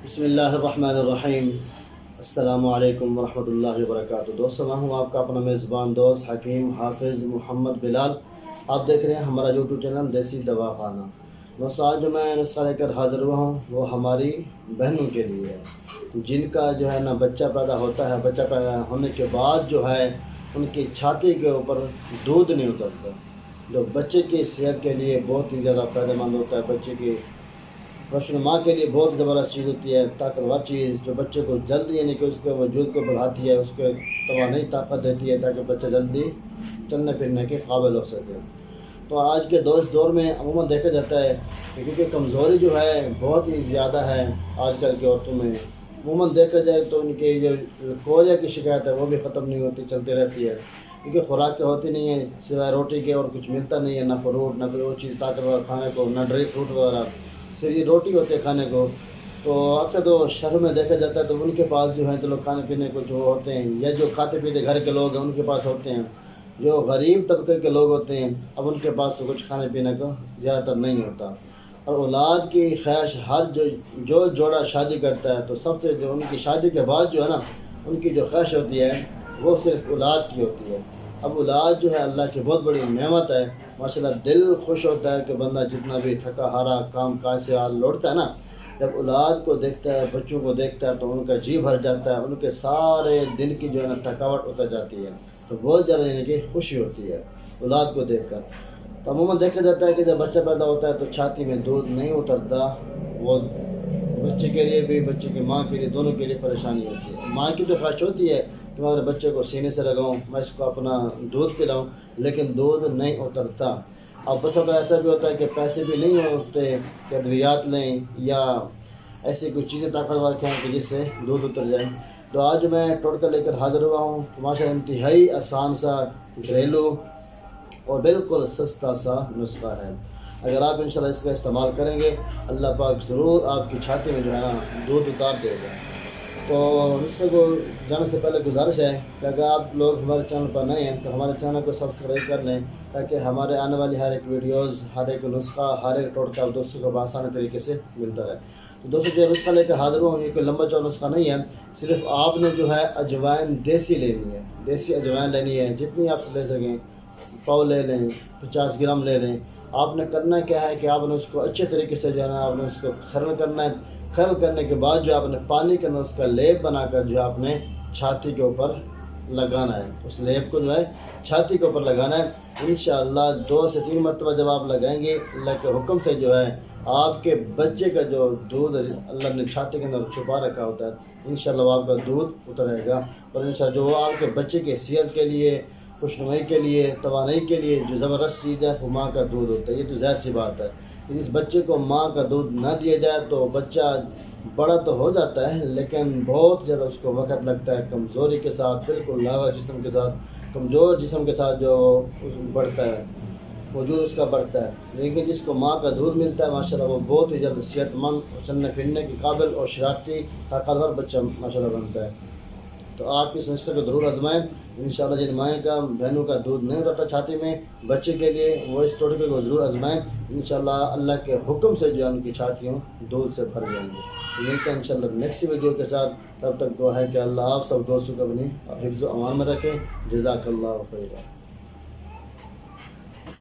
بسم اللہ الرحمن الرحیم۔ السلام علیکم ورحمۃ اللہ وبرکاتہ۔ دوستوں، میں ہوں آپ کا اپنا میزبان دوست حکیم حافظ محمد بلال۔ آپ دیکھ رہے ہیں ہمارا یوٹیوب چینل دیسی دوا خانہ۔ دوستوں، آج جو میں نسخہ لے کر حاضر ہوا ہوں وہ ہماری بہنوں کے لیے ہے جن کا جو ہے نا بچہ پیدا ہوتا ہے، بچہ پیدا ہونے کے بعد جو ہے ان کی چھاتی کے اوپر دودھ نہیں اترتا، جو بچے کی صحت کے لیے بہت ہی زیادہ فائدہ مند ہوتا ہے، بچے کی ماں کے لیے بہت زبردست چیز ہوتی ہے، طاقتور چیز جو بچے کو جلدی یعنی کہ اس کے وجود کو بڑھاتی ہے، اس کے توانائی طاقت دیتی ہے تاکہ بچہ جلدی چلنے پھرنے کے قابل ہو سکے۔ تو آج کے دور میں عموماً دیکھا جاتا ہے کہ کیونکہ کمزوری جو ہے بہت ہی زیادہ ہے آج کل کی عورتوں میں، عموماً دیکھا جائے تو ان کی جو کوریا کی شکایت ہے وہ بھی ختم نہیں ہوتی، چلتی رہتی ہے، کیونکہ خوراک ہوتی نہیں ہے سوائے روٹی کے اور کچھ ملتا نہیں ہے، نہ فروٹ نہ کوئی اور چیز طاقتور کھانے کو، نہ ڈرائی فروٹ وغیرہ، صرف یہ روٹی ہوتی ہے کھانے کو۔ تو اکثر تو شہر میں دیکھا جاتا ہے تو ان کے پاس جو ہے تو لوگ کھانے پینے کو جو ہوتے ہیں یا جو کھاتے پیتے گھر کے لوگ ہیں ان کے پاس ہوتے ہیں، جو غریب طبقے کے لوگ ہوتے ہیں اب ان کے پاس تو کچھ کھانے پینے کو زیادہ تر نہیں ہوتا۔ اور اولاد کی خواہش ہر جو جوڑا شادی کرتا ہے تو سب سے جو ان کی شادی کے بعد جو ہے نا ان کی جو خواہش ہوتی ہے وہ صرف اولاد کی ہوتی ہے۔ اب اولاد جو ہے اللہ کی بہت بڑی نعمت ہے، ماشاءاللہ دل خوش ہوتا ہے کہ بندہ جتنا بھی تھکا ہارا کام کاج سے لوٹتا ہے نا، جب اولاد کو دیکھتا ہے، بچوں کو دیکھتا ہے تو ان کا جی بھر جاتا ہے، ان کے سارے دن کی جو ہے نا تھکاوٹ اتر جاتی ہے، تو بہت زیادہ یعنی کہ خوشی ہوتی ہے اولاد کو دیکھ کر۔ تو عموماً دیکھا جاتا ہے کہ جب بچہ پیدا ہوتا ہے تو چھاتی میں دودھ نہیں اترتا، وہ بچے کے لیے بھی بچے کی ماں کے لیے دونوں کے لیے پریشانی ہوتی ہے۔ ماں کی تو خواہش ہوتی ہے کہ میں اپنے بچے کو سینے سے لگاؤں، میں اس کو اپنا دودھ پلاؤں، لیکن دودھ نہیں اترتا۔ اب بس اب ایسا بھی ہوتا ہے کہ پیسے بھی نہیں ہوتے کہ ادویات لیں یا ایسی کوئی چیزیں طاقتور کھائیں کہ جس سے دودھ اتر جائے۔ تو آج میں ٹوٹکا لے کر حاضر ہوا ہوں، ماشاء انتہائی آسان سا گھریلو اور بالکل سستا سا نسخہ ہے۔ اگر آپ انشاءاللہ اس کا استعمال کریں گے اللہ پاک ضرور آپ کی چھاتی میں جو ہے نا دودھ اتار دے گا۔ تو نسخے کو جانے سے پہلے گزارش ہے کہ اگر آپ لوگ ہمارے چینل پر نئے ہیں تو ہمارے چینل کو سبسکرائب کر لیں تاکہ ہمارے آنے والی ہر ایک ویڈیوز، ہر ایک نسخہ، ہر ایک ٹوٹکا دوستوں کو بآسان طریقے سے ملتا رہے۔ تو دوستوں، جو نسخہ لے کر حاضر ہوں یہ کوئی لمبا چوڑا نسخہ نہیں ہے، صرف آپ نے جو ہے اجوائن دیسی لینی ہے، دیسی اجوائن لینی ہے، جتنی آپ سے لے سکیں، پاؤ لے لیں، 50 گرام لے لیں۔ آپ نے کرنا کیا ہے کہ آپ نے اس کو اچھے طریقے سے جو ہے نا آپ نے اس کو کھرل کرنا ہے، کھرل کرنے کے بعد جو آپ نے پانی کے اندر اس کا لیپ بنا کر جو آپ نے چھاتی کے اوپر لگانا ہے، اس لیپ کو جو ہے چھاتی کے اوپر لگانا ہے۔ انشاءاللہ 2 سے 3 مرتبہ جب آپ لگائیں گے اللہ کے حکم سے جو ہے آپ کے بچے کا جو دودھ اللہ نے چھاتی کے اندر چھپا رکھا ہوتا ہے انشاءاللہ وہ آپ کا دودھ اترے گا، اور انشاءاللہ جو آپ کے بچے کی صحت کے لیے، خوشنمائی کے لیے، توانائی کے لیے جو زبردست چیز ہے وہ ماں کا دودھ ہوتا ہے۔ یہ تو ظاہر سی بات ہے کہ اس بچے کو ماں کا دودھ نہ دیا جائے تو بچہ بڑا تو ہو جاتا ہے لیکن بہت زیادہ اس کو وقت لگتا ہے، کمزوری کے ساتھ، بالکل لاغر جسم کے ساتھ، کمزور جسم کے ساتھ جو بڑھتا ہے، وجود اس کا بڑھتا ہے۔ لیکن جس کو ماں کا دودھ ملتا ہے ماشاءاللہ وہ بہت ہی زیادہ صحت مند، چلنے پھرنے کے قابل اور شرارتی طاقتور بچہ ماشاءاللہ بنتا ہے۔ تو آپ اس نسخے کو ضرور آزمائیں، انشاءاللہ جن مائیں کا بہنوں کا دودھ نہیں اترتا چھاتی میں بچے کے لیے وہ اس ٹوٹکے کو ضرور آزمائیں، انشاءاللہ اللہ کے حکم سے جو ان کی چھاتیوں دودھ سے بھر جائیں گے۔ ملتے ہیں انشاءاللہ نیکسٹ ویڈیو کے ساتھ، تب تک دعا ہے کہ اللہ آپ سب دوستوں کو اپنی حفظ و امان میں رکھیں۔ جزاک اللہ خیرہ۔